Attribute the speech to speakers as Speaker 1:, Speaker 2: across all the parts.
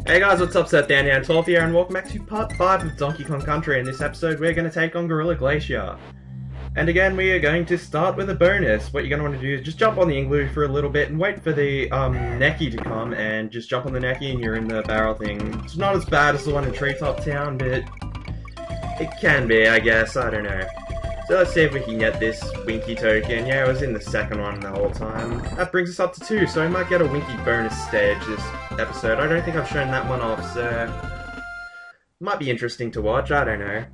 Speaker 1: Hey guys, what's up? Seth Dan 12 here, and welcome back to part 5 of Donkey Kong Country. In this episode, we're going to take on Gorilla Glacier. And again, we are going to start with a bonus. What you're going to want to do is just jump on the igloo for a little bit and wait for the Necky to come, and just jump on the Necky and you're in the barrel thing. It's not as bad as the one in Treetop Town, but it can be, I guess. I don't know. So let's see if we can get this Winky token. Yeah, I was in the second one the whole time. That brings us up to 2, so I might get a Winky bonus stage this episode. I don't think I've shown that one off, so might be interesting to watch, I don't know.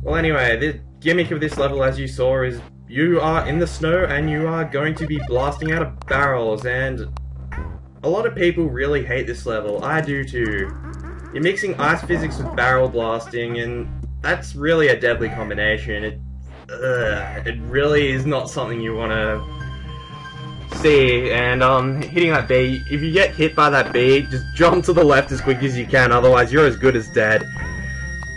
Speaker 1: Well anyway, the gimmick of this level, as you saw, is you are in the snow and you are going to be blasting out of barrels, and a lot of people really hate this level. I do too. You're mixing ice physics with barrel blasting, and that's really a deadly combination. It really is not something you want to see, and hitting that bee, if you get hit by that bee, just jump to the left as quick as you can, otherwise you're as good as dead.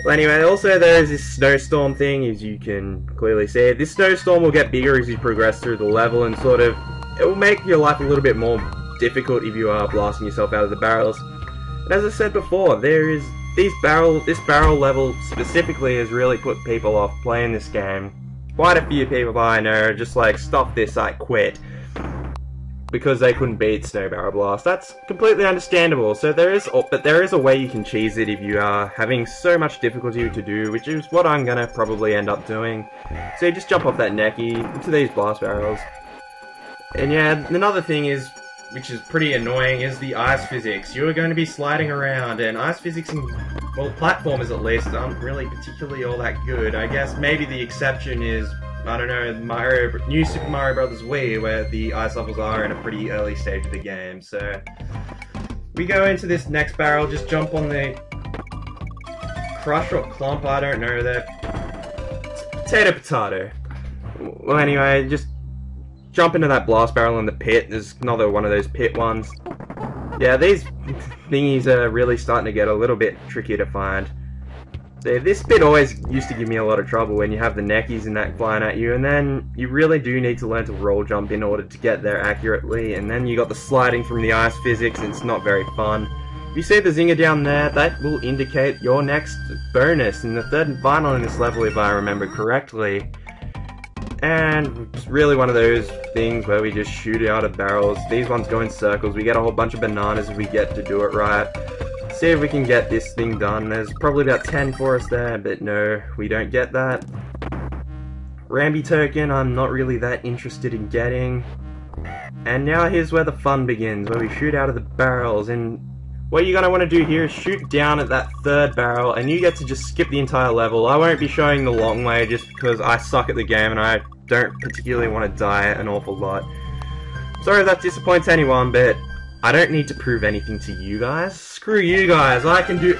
Speaker 1: Well anyway, also there is this snowstorm thing, as you can clearly see. This snowstorm will get bigger as you progress through the level, and sort of, it will make your life a little bit more difficult if you are blasting yourself out of the barrels. And as I said before, this barrel level specifically has really put people off playing this game. Quite a few people I know are just like, stop this, I quit, because they couldn't beat Snow Barrel Blast. That's completely understandable. So there is a way you can cheese it if you are having so much difficulty to do, which is what I'm gonna probably end up doing. So you just jump off that Necky into these blast barrels. And yeah, another thing is, which is pretty annoying, is the ice physics. You are going to be sliding around, and ice physics in, well, platformers at least, aren't really particularly all that good. I guess maybe the exception is, I don't know, New Super Mario Bros. Wii, where the ice levels are in a pretty early stage of the game. So we go into this next barrel, just jump on the crush or clump, I don't know, potato. Well anyway, just jump into that blast barrel in the pit. There's another one of those pit ones. Yeah, these thingies are really starting to get a little bit trickier to find. So this bit always used to give me a lot of trouble when you have the Neckies and that flying at you, and then you really do need to learn to roll jump in order to get there accurately, and then you got the sliding from the ice physics, and it's not very fun. If you see the zinger down there, that will indicate your next bonus, and the third and final in this level if I remember correctly. And it's really one of those things where we just shoot out of barrels. These ones go in circles. We get a whole bunch of bananas if we get to do it right. See if we can get this thing done. There's probably about 10 for us there, but no, we don't get that. Rambi token, I'm not really that interested in getting. And now here's where the fun begins, where we shoot out of the barrels. And what you're going to want to do here is shoot down at that third barrel, and you get to just skip the entire level. I won't be showing the long way just because I suck at the game and I don't particularly want to die an awful lot. Sorry if that disappoints anyone, but I don't need to prove anything to you guys. Screw you guys, I can do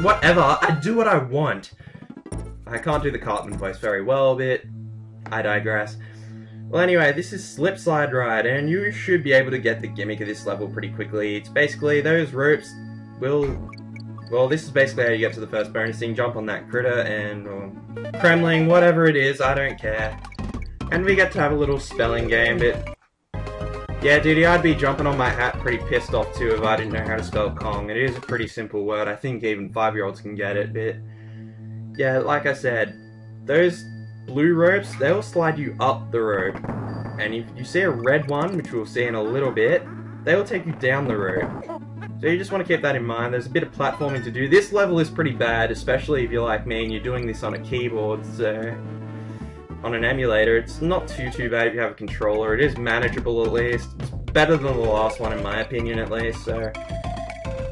Speaker 1: whatever. I do what I want. I can't do the Cartman voice very well, but I digress. Well anyway, this is Slip Slide Ride, and you should be able to get the gimmick of this level pretty quickly. It's basically, those ropes will... Well, this is basically how you get to the first bonus thing. Jump on that critter and... or Kremling, whatever it is, I don't care. And we get to have a little spelling game, but... yeah, dude, I'd be jumping on my hat pretty pissed off too if I didn't know how to spell Kong. It is a pretty simple word. I think even 5-year-olds can get it, but... yeah, like I said, those blue ropes, they'll slide you up the rope, and if you see a red one, which we'll see in a little bit, they will take you down the rope. So you just want to keep that in mind. There's a bit of platforming to do. This level is pretty bad, especially if you're like me and you're doing this on a keyboard, so on an emulator, it's not too bad if you have a controller. It is manageable at least. It's better than the last one in my opinion at least, so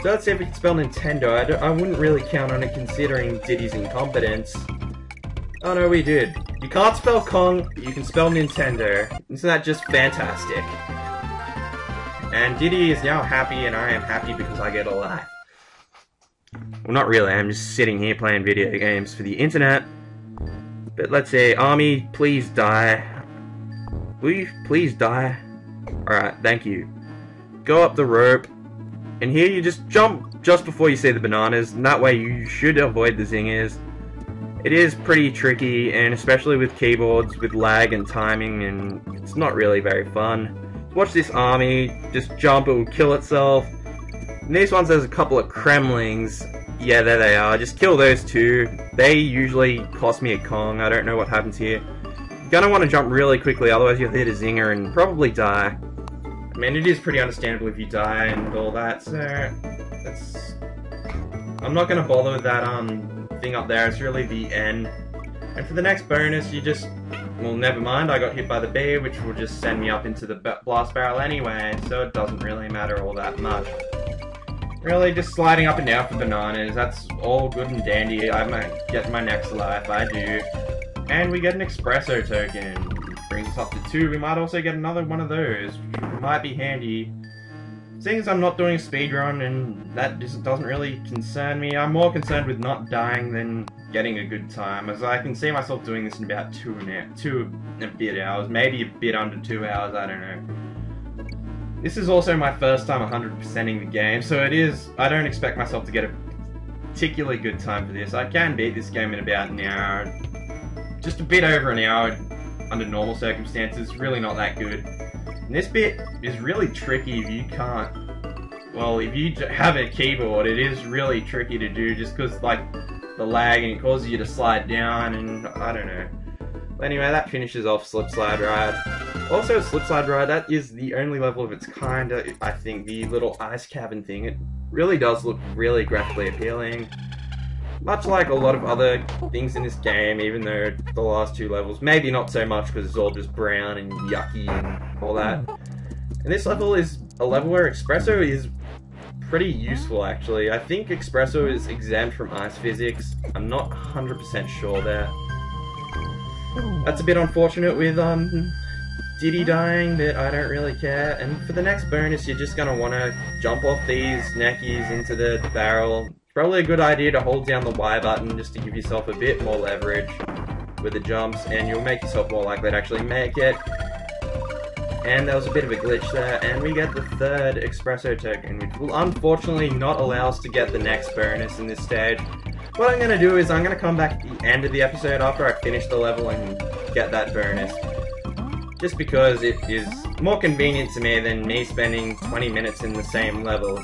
Speaker 1: let's see if we can spell Nintendo. I wouldn't really count on it considering Diddy's incompetence. Oh no, we did. You can't spell Kong, but you can spell Nintendo. Isn't that just fantastic? And Diddy is now happy, and I am happy because I get a life. Well, not really, I'm just sitting here playing video games for the internet. But let's see, Army, please die. Will you please die? Alright, thank you. Go up the rope, and here you just jump just before you see the bananas, and that way you should avoid the zingers. It is pretty tricky, and especially with keyboards, with lag and timing, and it's not really very fun. Watch this army, just jump, it will kill itself. In these ones there's a couple of Kremlings. Yeah, there they are. Just kill those two. They usually cost me a Kong. I don't know what happens here. You're gonna want to jump really quickly, otherwise you'll hit a zinger and probably die. I mean, it is pretty understandable if you die and all that, so that's... I'm not gonna bother with that thing up there. It's really the end. And for the next bonus, you just... Well, never mind, I got hit by the bee, which will just send me up into the blast barrel anyway, so it doesn't really matter all that much. Really, just sliding up and down for bananas, that's all good and dandy. I might get my next life, I do. And we get an espresso token. Brings us up to 2. We might also get another one of those, which might be handy. Seeing as I'm not doing a speedrun, and that just doesn't really concern me, I'm more concerned with not dying than getting a good time, as I can see myself doing this in about 2 and a bit hours, maybe a bit under 2 hours, I don't know. This is also my first time 100%ing the game, so it is, I don't expect myself to get a particularly good time for this. I can beat this game in about an hour, just a bit over an hour under normal circumstances, really not that good. And this bit is really tricky if you can't, well, if you have a keyboard, it is really tricky to do just because, like, the lag and it causes you to slide down and I don't know. But anyway, that finishes off Slip Slide Ride. Also, Slip Slide Ride, that is the only level of its kind, I think, the little ice cabin thing. It really does look really graphically appealing. Much like a lot of other things in this game, even though the last 2 levels, maybe not so much because it's all just brown and yucky and all that. And this level is a level where Espresso is pretty useful, actually. I think Espresso is exempt from ice physics. I'm not 100% sure there. That's a bit unfortunate with Diddy dying, but I don't really care. And for the next bonus, you're just going to want to jump off these neckies into the barrel. Probably a good idea to hold down the Y button just to give yourself a bit more leverage with the jumps, and you'll make yourself more likely to actually make it. And there was a bit of a glitch there, and we get the 3rd Espresso token, which will unfortunately not allow us to get the next bonus in this stage. What I'm going to do is I'm going to come back at the end of the episode after I finish the level and get that bonus. Just because it is more convenient to me than me spending 20 minutes in the same level.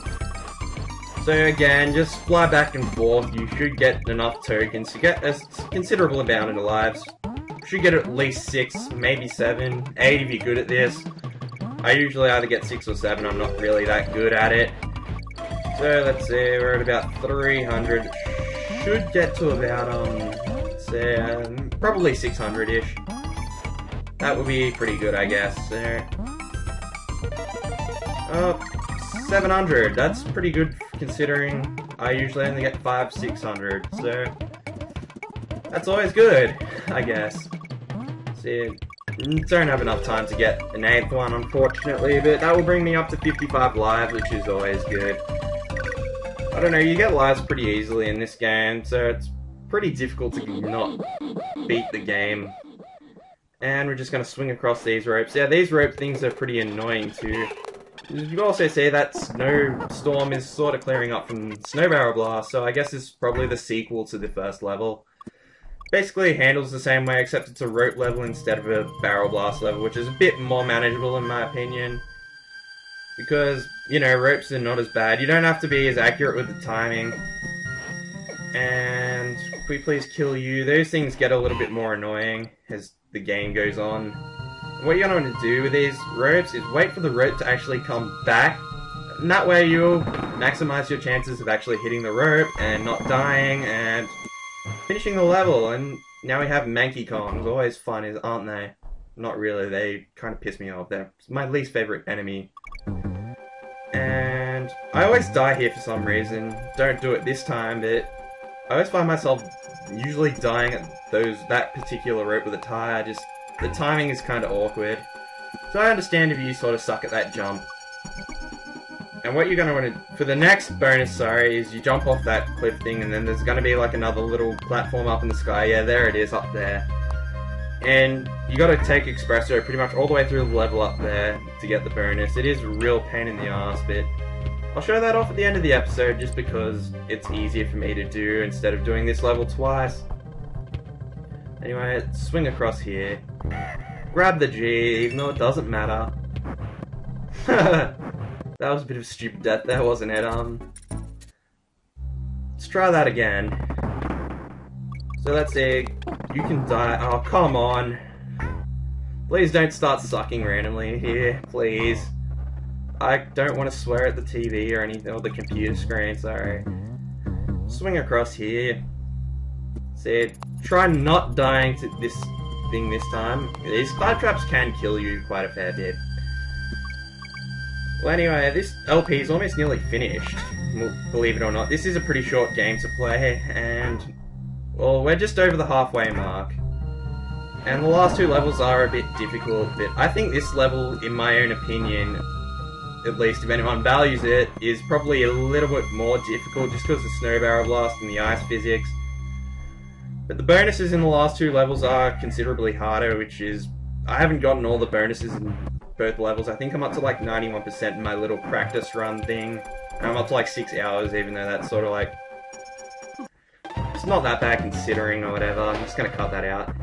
Speaker 1: So again, just fly back and forth. You should get enough tokens to get a considerable amount of lives. You should get at least 6, maybe 7, 8 if you're good at this. I usually either get 6 or 7, I'm not really that good at it. So let's see, we're at about 300. Should get to about, say, probably 600-ish. That would be pretty good, I guess. 700, that's pretty good considering I usually only get 500-600, so that's always good, I guess. See, don't have enough time to get an 8th one, unfortunately, but that will bring me up to 55 lives, which is always good. I don't know, you get lives pretty easily in this game, so it's pretty difficult to not beat the game. And we're just going to swing across these ropes. Yeah, these rope things are pretty annoying too. You can also see that Snowstorm is sort of clearing up from Snow Barrel Blast, so I guess it's probably the sequel to the first level. Basically, it handles the same way, except it's a rope level instead of a Barrel Blast level, which is a bit more manageable in my opinion. Because, you know, ropes are not as bad. You don't have to be as accurate with the timing. And, can we please kill you? Those things get a little bit more annoying as the game goes on. What you're going to want to do with these ropes is wait for the rope to actually come back. And that way you'll maximize your chances of actually hitting the rope and not dying and finishing the level. And now we have Mankey Kongs. Always fun, aren't they? Not really, they kind of piss me off. They're my least favorite enemy. And I always die here for some reason. Don't do it this time, but I always find myself usually dying at that particular rope with a tire. Just the timing is kind of awkward. So I understand if you sort of suck at that jump. And what you're going to want to, for the next bonus, is you jump off that cliff thing, and then there's going to be like another little platform up in the sky. Yeah, there it is, up there. And you got to take Espresso pretty much all the way through the level up there to get the bonus. It is a real pain in the ass, but I'll show that off at the end of the episode just because it's easier for me to do instead of doing this level twice. Anyway, swing across here. Grab the G, even though it doesn't matter. That was a bit of a stupid death there, wasn't it? Let's try that again. So let's see. You can die. Oh, come on. Please don't start sucking randomly here, please. I don't want to swear at the TV or anything, or the computer screen, sorry. Swing across here. See, try not dying to this thing this time. These fire traps can kill you quite a fair bit. Well, anyway, this LP is almost nearly finished. Well, believe it or not, this is a pretty short game to play, and well, we're just over the halfway mark. And the last two levels are a bit difficult, but I think this level, in my own opinion, at least if anyone values it, is probably a little bit more difficult just because of the snow barrel blast and the ice physics. But the bonuses in the last two levels are considerably harder, which is... I haven't gotten all the bonuses in both levels. I think I'm up to like 91% in my little practice run thing. And I'm up to like 6 hours, even though that's sort of like... It's not that bad considering or whatever. I'm just gonna cut that out.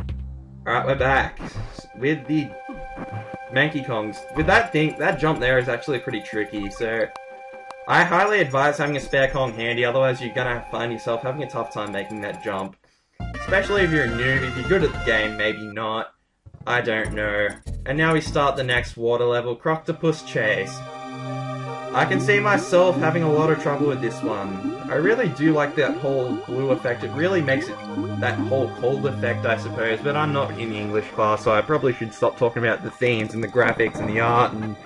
Speaker 1: Alright, we're back with the Manky Kongs. With that thing, that jump there is actually pretty tricky, so I highly advise having a spare Kong handy, otherwise you're gonna find yourself having a tough time making that jump. Especially if you're a noob. If you're good at the game, maybe not. I don't know. And now we start the next water level, Croctopus Chase. I can see myself having a lot of trouble with this one. I really do like that whole blue effect. It really makes it that whole cold effect, I suppose, but I'm not in the English class, so I probably should stop talking about the themes and the graphics and the art and...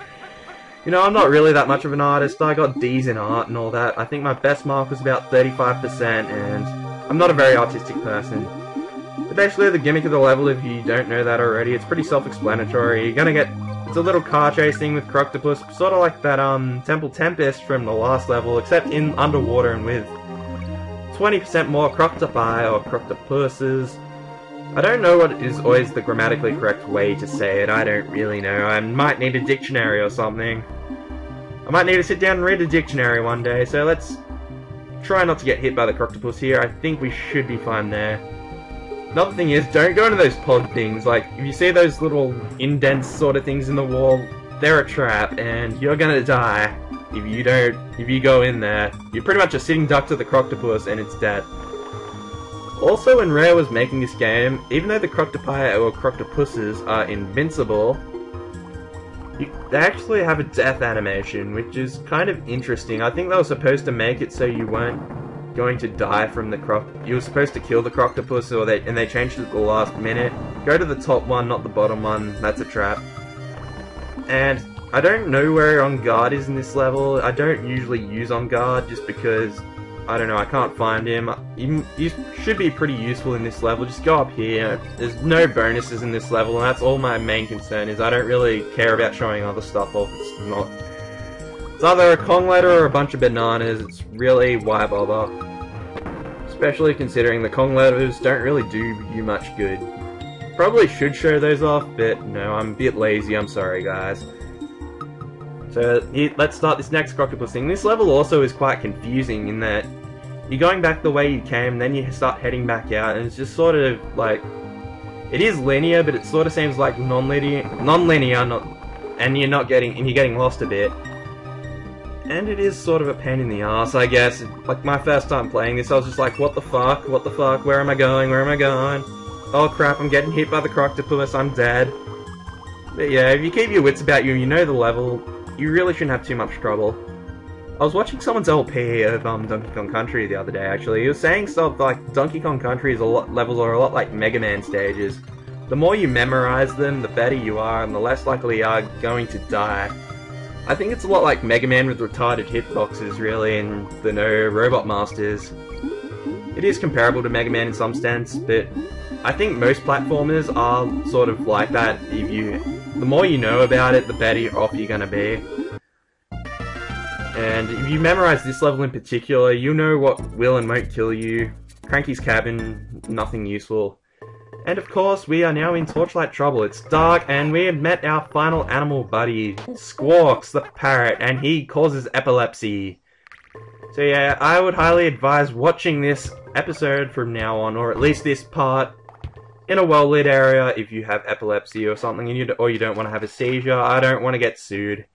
Speaker 1: You know, I'm not really that much of an artist. I got D's in art and all that. I think my best mark was about 35%, and I'm not a very artistic person. But basically, the gimmick of the level, if you don't know that already, it's pretty self-explanatory. You're gonna get... It's a little car chase thing with Croctopus, sort of like that Temple Tempest from the last level, except in underwater and with 20% more Croctopi or Croctopuses. I don't know what is always the grammatically correct way to say it, I don't really know. I might need a dictionary or something. I might need to sit down and read a dictionary one day, so let's try not to get hit by the Croctopus here. I think we should be fine there. Another thing is, don't go into those pod things. Like, if you see those little indents sort of things in the wall, they're a trap, and you're gonna die if you go in there. You're pretty much a sitting duck to the Croctopus, and it's dead. Also, when Rare was making this game, even though the Croctopi or Croctopuses are invincible, they actually have a death animation, which is kind of interesting. I think they were supposed to make it so you weren't going to die from the you were supposed to kill the Croctopus, and they changed it at the last minute. Go to the top one, not the bottom one. That's a trap. And I don't know where On Guard is in this level. I don't usually use On Guard just because, I don't know, I can't find him. He should be pretty useful in this level. Just go up here. There's no bonuses in this level, and that's all my main concern is. I don't really care about showing other stuff off. It's either a Kong letter or a bunch of bananas. It's really, why bother? Especially considering the Kong letters don't really do you much good. Probably should show those off, but no, I'm a bit lazy, I'm sorry guys. So, let's start this next Croctopus thing. This level also is quite confusing in that you're going back the way you came, then you start heading back out, and it's just sort of like... It is linear, but it sort of seems like non-linear, and you're getting lost a bit. And it is sort of a pain in the ass, I guess. Like, my first time playing this, I was just like, what the fuck, where am I going, oh crap, I'm getting hit by the Croctopus, I'm dead. But yeah, if you keep your wits about you and you know the level, you really shouldn't have too much trouble. I was watching someone's LP of Donkey Kong Country the other day, actually. He was saying stuff like Donkey Kong Country's levels are a lot like Mega Man stages. The more you memorize them, the better you are, and the less likely you are going to die. I think it's a lot like Mega Man with retarded hitboxes, really, and the no Robot Masters. It is comparable to Mega Man in some sense, but I think most platformers are sort of like that. The more you know about it, the better off you're gonna be. And if you memorize this level in particular, you know what will and won't kill you. Cranky's Cabin, nothing useful. And of course, we are now in Torchlight Trouble. It's dark, and we have met our final animal buddy, Squawks the parrot, and he causes epilepsy. So yeah, I would highly advise watching this episode from now on, or at least this part, in a well-lit area if you have epilepsy or something, or you don't want to have a seizure. I don't want to get sued.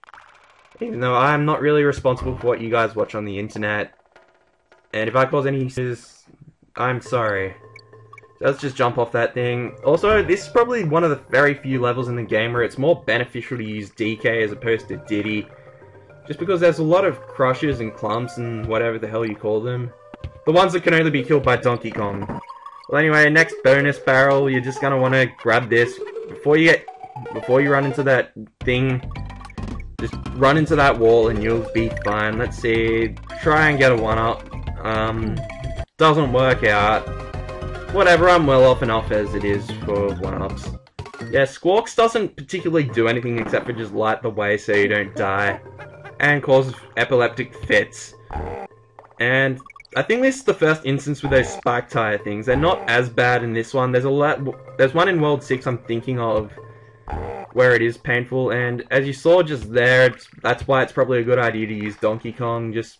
Speaker 1: Even though I'm not really responsible for what you guys watch on the internet. And if I cause any issues, I'm sorry. So let's just jump off that thing. Also, this is probably one of the very few levels in the game where it's more beneficial to use DK as opposed to Diddy. Just because there's a lot of crushes and clumps and whatever the hell you call them. The ones that can only be killed by Donkey Kong. Well anyway, next bonus barrel, you're just gonna wanna grab this. Before you run into that thing, just run into that wall and you'll be fine. Let's see, try and get a 1-up. Doesn't work out. Whatever, I'm well off enough as it is for 1-ups. Yeah, Squawks doesn't particularly do anything except for just light the way so you don't die. And cause epileptic fits. And I think this is the first instance with those spike tire things. They're not as bad in this one. There's one in World 6 I'm thinking of where it is painful, and as you saw just there, that's why it's probably a good idea to use Donkey Kong, just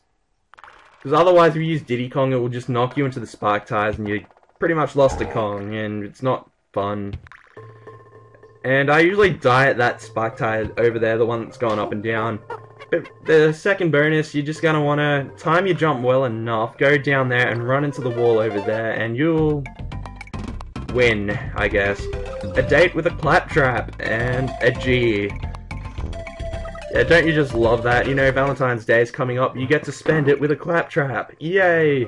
Speaker 1: because otherwise if you use Diddy Kong it will just knock you into the spike tires and you pretty much lost to Kong, and it's not fun. And I usually die at that spike tire over there, the one that's going up and down. But the second bonus, you're just going to want to time your jump well enough, go down there and run into the wall over there, and you'll win, I guess. A date with a claptrap and a G. Yeah, don't you just love that? You know, Valentine's Day is coming up, you get to spend it with a claptrap. Yay!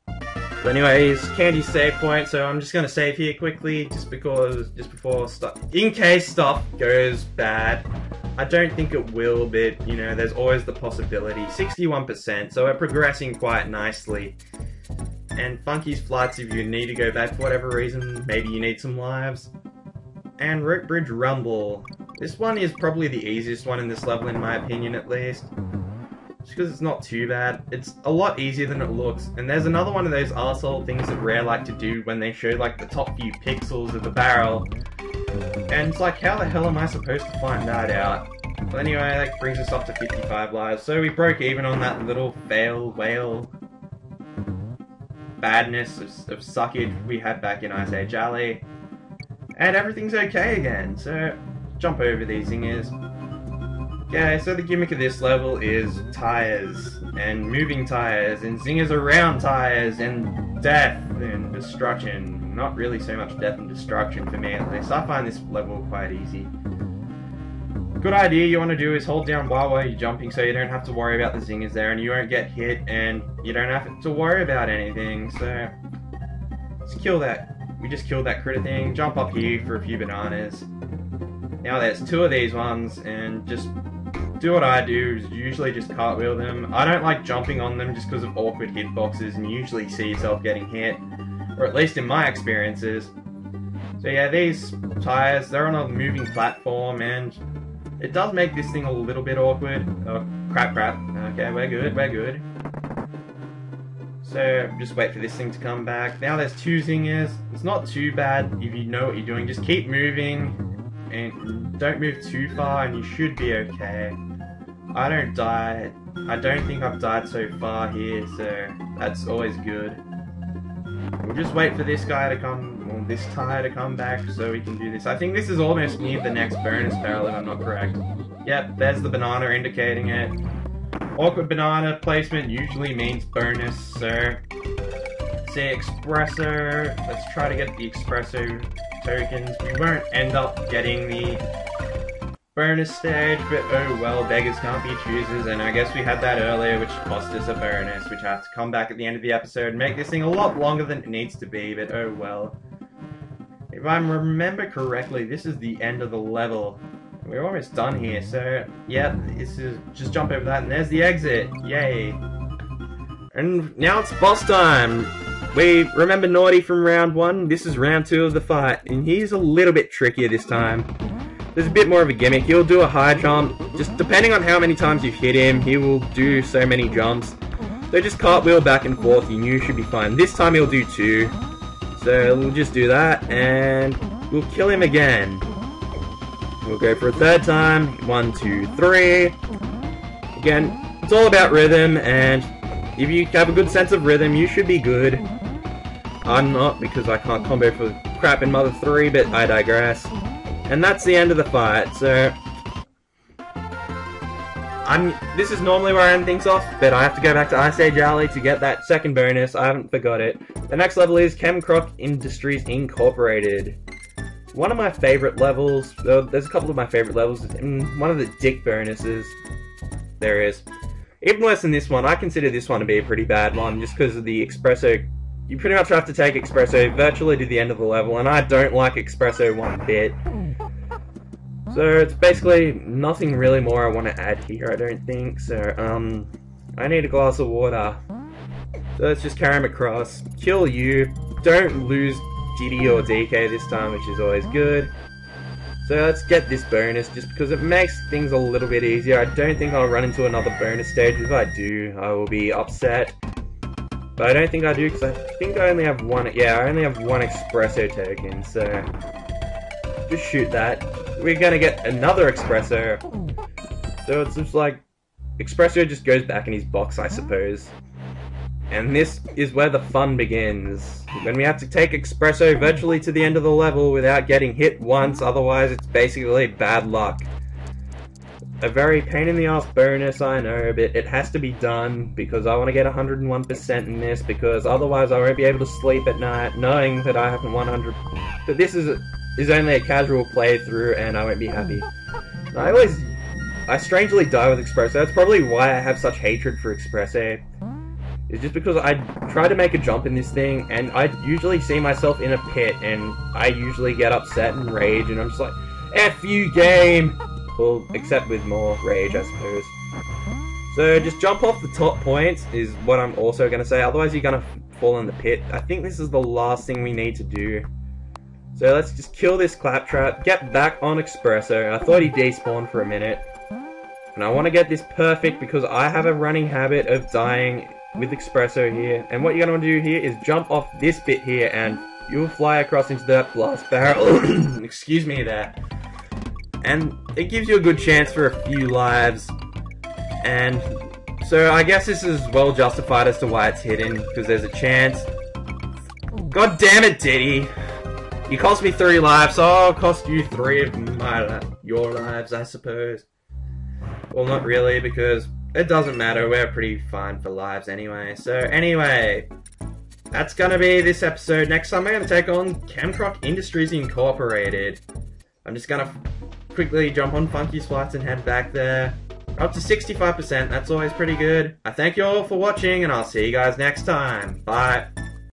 Speaker 1: So anyways, Candy's save point, so I'm just going to save here quickly, just before stuff, in case stuff goes bad. I don't think it will, but, you know, there's always the possibility. 61%, so we're progressing quite nicely. And Funky's Flights, if you need to go back for whatever reason, maybe you need some lives. And Rope Bridge Rumble. This one is probably the easiest one in this level, in my opinion, at least. Just because it's not too bad. It's a lot easier than it looks. And there's another one of those arsehole things that Rare like to do when they show, like, the top few pixels of the barrel. And it's like, how the hell am I supposed to find that out? Well, anyway, that brings us up to 55 lives. So we broke even on that little fail whale badness of suckage we had back in Ice Age Alley. And everything's okay again, so jump over these zingers. Okay, so the gimmick of this level is tires, and moving tires, and zingers around tires, and death and destruction. Not really so much death and destruction for me at least. I find this level quite easy. Good idea you want to do is hold down while you're jumping so you don't have to worry about the zingers there and you won't get hit and you don't have to worry about anything. So let's kill that. We just killed that critter thing. Jump up here for a few bananas. Now there's 2 of these ones and just do what I do, is usually just cartwheel them. I don't like jumping on them just because of awkward hitboxes and you usually see yourself getting hit, or at least in my experiences. So yeah, these tires, they're on a moving platform and it does make this thing a little bit awkward. Oh, crap. Okay, we're good. So, just wait for this thing to come back. Now there's 2 zingers. It's not too bad if you know what you're doing. Just keep moving and don't move too far and you should be okay. I don't die. I don't think I've died so far here, so that's always good. We'll just wait for this guy to come, or this tire to come back so we can do this. I think this is almost near the next bonus barrel if I'm not correct. Yep, there's the banana indicating it. Awkward banana placement usually means bonus, so say espresso. Let's try to get the espresso tokens. We won't end up getting the bonus stage, but oh well, beggars can't be choosers, and I guess we had that earlier, which cost us a bonus, which I have to come back at the end of the episode and make this thing a lot longer than it needs to be, but oh well. If I remember correctly, this is the end of the level. We're almost done here, so yeah, this is just jump over that, and there's the exit. Yay! And now it's boss time. We remember Naughty from round 1. This is round 2 of the fight, and he's a little bit trickier this time. There's a bit more of a gimmick. He'll do a high jump. Just depending on how many times you've hit him, he will do so many jumps. So just cartwheel back and forth, and you should be fine. This time he'll do 2. So we'll just do that, and we'll kill him again. We'll go for a 3rd time. 1, 2, 3. Again, it's all about rhythm, and if you have a good sense of rhythm, you should be good. I'm not, because I can't combo for crap in Mother 3, but I digress. And that's the end of the fight, so This is normally where I end things off, but I have to go back to Ice Age Alley to get that second bonus. I haven't forgot it. The next level is Chemcroc Industries Incorporated. One of my favorite levels, there's a couple of my favorite levels, and one of the dick bonuses there is. Even worse than this one, I consider this one to be a pretty bad one, just because of the Espresso. You pretty much have to take Espresso virtually to the end of the level, and I don't like Espresso one bit. So it's basically nothing really more I want to add here, I don't think. So, I need a glass of water. So let's just carry him across. Kill you. Don't lose Diddy or DK this time, which is always good. So let's get this bonus, just because it makes things a little bit easier. I don't think I'll run into another bonus stage. If I do, I will be upset. But I don't think I do, because I think I only have one. Yeah, I only have one Espresso token, so just shoot that. We're gonna get another Espresso. So it's just like, Espresso just goes back in his box, I suppose. And this is where the fun begins. When we have to take Espresso virtually to the end of the level without getting hit once, otherwise it's basically bad luck. A very pain in the ass bonus, I know, but it has to be done because I want to get 101% in this, because otherwise I won't be able to sleep at night knowing that I haven't 100. But this is only a casual playthrough and I won't be happy. I strangely die with Espresso. That's probably why I have such hatred for Espresso. It's just because I try to make a jump in this thing, and I usually see myself in a pit, and I usually get upset and rage, and I'm just like, F you, game! Well, except with more rage, I suppose. So, just jump off the top points is what I'm also going to say, otherwise you're going to fall in the pit. I think this is the last thing we need to do. So let's just kill this Claptrap, get back on Espresso. I thought he despawned for a minute. And I want to get this perfect because I have a running habit of dying with Espresso here, and what you're going to do here is jump off this bit here and you'll fly across into that blast barrel. Excuse me there. And it gives you a good chance for a few lives, and so I guess this is well justified as to why it's hidden, because there's a chance. God damn it, Diddy! You cost me 3 lives, so I'll cost you 3 of your lives, I suppose. Well, not really, because it doesn't matter, we're pretty fine for lives anyway. So anyway, that's gonna be this episode. Next time I'm gonna take on Chemcroc Industries Incorporated. I'm just gonna quickly jump on Funky's flights and head back there. Up to 65%, that's always pretty good. I thank you all for watching, and I'll see you guys next time. Bye.